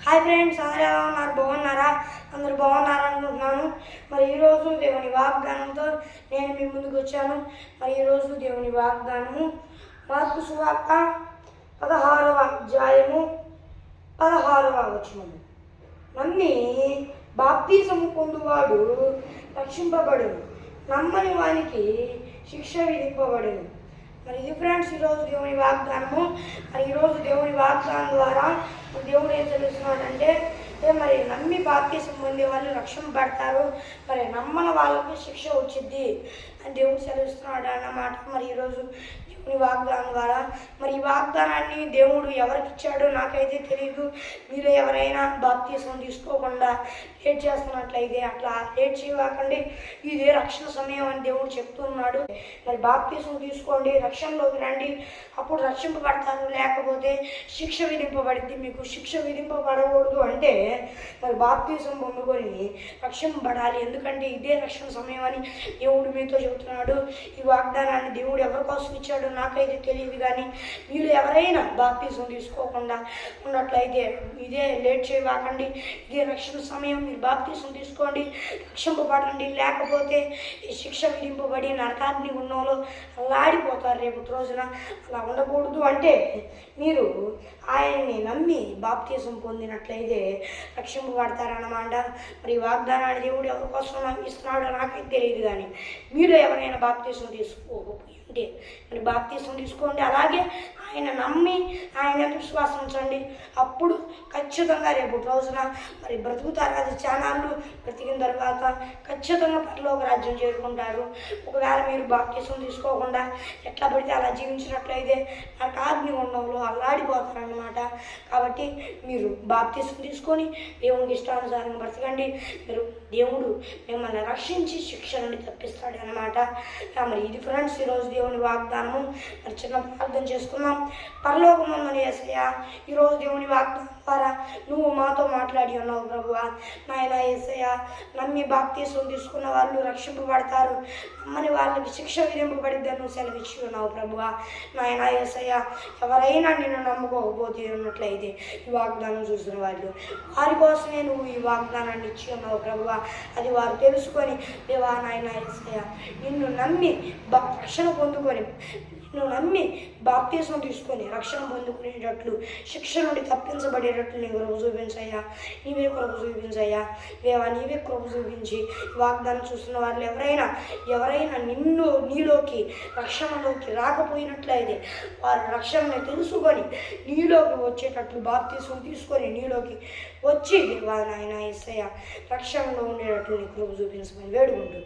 Hi friends, అందరూ ఎలా ఉన్నారు? బాగున్నారా? అందరూ బాగున్నారనుకుంటున్నాను. మరి ఈరోజు దేవుని వాగ్దానంతో నేను మీ ముందుకు వచ్చాను. మరి ఈరోజు దేవుని వాగ్దానము మార్కు సువార్త 16వ అధ్యాయము 16వ వచనము. నమ్మి బాప్తిసము పొందువాడు రక్షింపబడును, నమ్మని వానికి శిక్ష విధింపబడును. మరి ఇది ఫ్రెండ్స్ ఈరోజు దేవుని వాగ్దానము. మరి ఈరోజు దేవుని వాగ్దానం ద్వారా దేవుడు ఏం తెలుస్తున్నాడంటే, మరి నమ్మి బాప్తిసం పొందే వాళ్ళు రక్షణ పడతారు, మరి నమ్మని వాళ్ళకి శిక్ష వచ్చింది అని దేవుడు సెలవిస్తున్నాడు అన్నమాట. మరి ఈరోజు దేవుని వాగ్దానం ద్వారా మరి ఈ వాగ్దానాన్ని దేవుడు ఎవరికి ఇచ్చాడో నాకైతే తెలియదు. మీరు ఎవరైనా బాప్తిసం తీసుకోకుండా లేట్ చేస్తున్నట్లయితే అట్లా లేట్ చేయకండి, ఇదే రక్షణ సమయం అని దేవుడు చెప్తున్నాడు. మరి బాప్తిసం తీసుకోండి, రక్షణలోకి రండి, అప్పుడు రక్షింపబడతారు. లేకపోతే శిక్ష విధింపబడింది. మీకు శిక్ష విధింపబడకూడదు అంటే మరి బాప్తిసం పొందుకొని రక్షింపబడాలి. ఎందుకంటే ఇదే రక్షణ సమయం అని దేవుడు మీతో చెబుతున్నాడు. ఈ వాగ్దానాన్ని దేవుడు ఎవరి కోసం ఇచ్చాడో నాకైతే తెలియదు, కానీ మీరు ఎవరైనా బాప్తిసం తీసుకోకుండా ఉన్నట్లయితే ఇదే లేట్ చేయకండి, ఇదే రక్షణ సమయం. మీరు బాప్తిసం తీసుకోండి, రక్షింపబడండి. లేకపోతే ఈ శిక్ష విధింపబడి నరకాగ్ని ఉన్నోళ్ళు అల్లాడిపోతారు రేపటి రోజున. అలా ఉండకూడదు అంటే మీరు ఆయన్ని నమ్మి బాప్తిసం పొందినట్లయితే రక్షింపబడతారన్నమాట. మరి ఈ వాగ్దానాన్ని దేవుడు ఎవరి కోసం ఇస్తున్నాడో నాకైతే తెలియదు, కానీ మీరు ఎవరైనా బాప్తిసం తీసుకోకపోయి ఉంటే మరి బాప్తిసం తీసుకోండి. అలాగే ఆయన నమ్మి ఆయన విశ్వాసం ఉంచండి. అప్పుడు ఖచ్చితంగా రేపు రోజున మరి బ్రతుకుతారు. అది ఛానళ్ళు బ్రతికిన తర్వాత ఖచ్చితంగా పరలోక రాజ్యం చేరుకుంటారు. ఒకవేళ మీరు బాప్తిసం తీసుకోకుండా ఎట్లా పడితే అలా జీవించినట్లయితే నరకాగ్ని ఉండవులో అల్లాడిపోతారన్నమాట. కాబట్టి మీరు బాప్తిసం తీసుకొని దేవునికి ఇష్టానుసారంగా బ్రతకండి. మీరు దేవుడు మిమ్మల్ని రక్షించి శిక్ష నుండి తప్పిస్తాడు అన్నమాట. మరి ఇది ఫ్రెండ్స్ ఈరోజు దేవుని వాగ్దానము. మరి చిన్న ప్రార్థన చేసుకుందాం. పరలోకమందున యేసయ్యా, ఈరోజు దేవుని వాగ్దానం ద్వారా నువ్వు మాతో మాట్లాడి ఉన్నావు ప్రభువా. నాయన యేసయ్యా, నమ్మి బాప్తిసం తీసుకున్న వాళ్ళు రక్షింపబడతారు, నమ్మని వాళ్ళకి శిక్ష విధింపబడిద్దని నువ్వు సెలవిచ్చి ఉన్నావు ప్రభువా. నాయన యేసయ్యా, ఎవరైనా నిన్ను నమ్ముకోకపోతే ఉన్నట్లయితే ఈ వాగ్దానం చూసిన వాళ్ళు వారి కోసమే నువ్వు ఈ వాగ్దానాన్ని ఇచ్చి ఉన్నావు ప్రభువా. అది వారు తెలుసుకొని దేవా నాయన యేసయ్యా, నిన్ను నమ్మి రక్షణ పొందుకొని నువ్వు నమ్మి బాప్తిసం తీసుకొని రక్షణ పొందుకునేటట్లు శిక్ష నుండి తప్పించబడేటట్లు నీ కృప చూపించయ్యా. నీవే కృప చూపించయ్యా దేవా, నీవే కృప చూపించి వాగ్దానం చూస్తున్న వాళ్ళు ఎవరైనా నీలోకి రక్షణలోకి రాకపోయినట్లయితే వారు రక్షణని తెలుసుకొని నీలోకి వచ్చేటట్లు బాప్తిసం తీసుకొని నీలోకి వచ్చి దేవా నాయన యేసయ్యా రక్షణలో ఉండేటట్లు నీ కృప చూపించమని వేడుకుంటూ,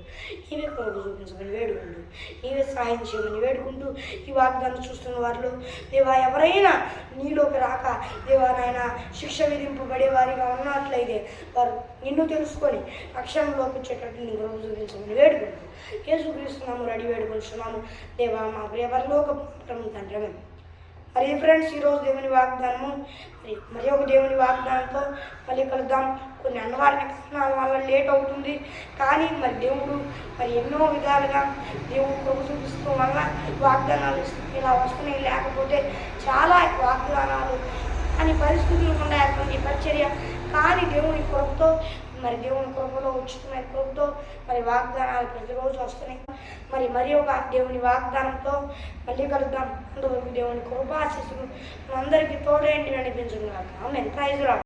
నీవే కృప చూపించమని వేడుకుంటూ, నీవే సహాయం చేయమని వేడుకుంటూ ఈ వాగ్దానం చూస్తున్న వాళ్ళు దేవా ఎవరైనా నీలోకి రాక దేవా నాయన శిక్ష విధింపబడే వారిగా ఉన్నట్లయితే వారు నిన్ను తెలుసుకొని రక్షణలోకి వచ్చేటట్టు నీ కృప చూపించమని వేడుకుంటూ యేసుక్రీస్తున్నాము రెడీ వేడుకుంటున్నాము దేవా మా ప్రియ పరలోక తండ్రి. మరి ఫ్రెండ్స్ ఈరోజు దేవుని వాగ్దానము మరి ఒక దేవుని వాగ్దానంతో మళ్ళీ కలుద్దాం. కొన్ని అన్నవారిని కారణాల వల్ల లేట్ అవుతుంది, కానీ మరి దేవుడు మరి ఎన్నో విధాలుగా దేవుడు కృప చూపిస్తూ వల్ల వాగ్దానాలు ఇలా వస్తున్నాయి. లేకపోతే చాలా వాగ్దానాలు కానీ పరిస్థితులు ఉండే పరిచర్య, కానీ దేవుని కృపతో మరి దేవుని కృపలో ఉచితమైన కృపతో మరి వాగ్దానాలు ప్రతిరోజు వస్తున్నాయి. మరి ఒక దేవుని వాగ్దానంతో మళ్ళీ కలుద్దాం. అందువరకు దేవుని కృపాశిస్సులు మనందరికీ తోడేంటి నడిపించుగాక. ఆమేన్. Praise lord.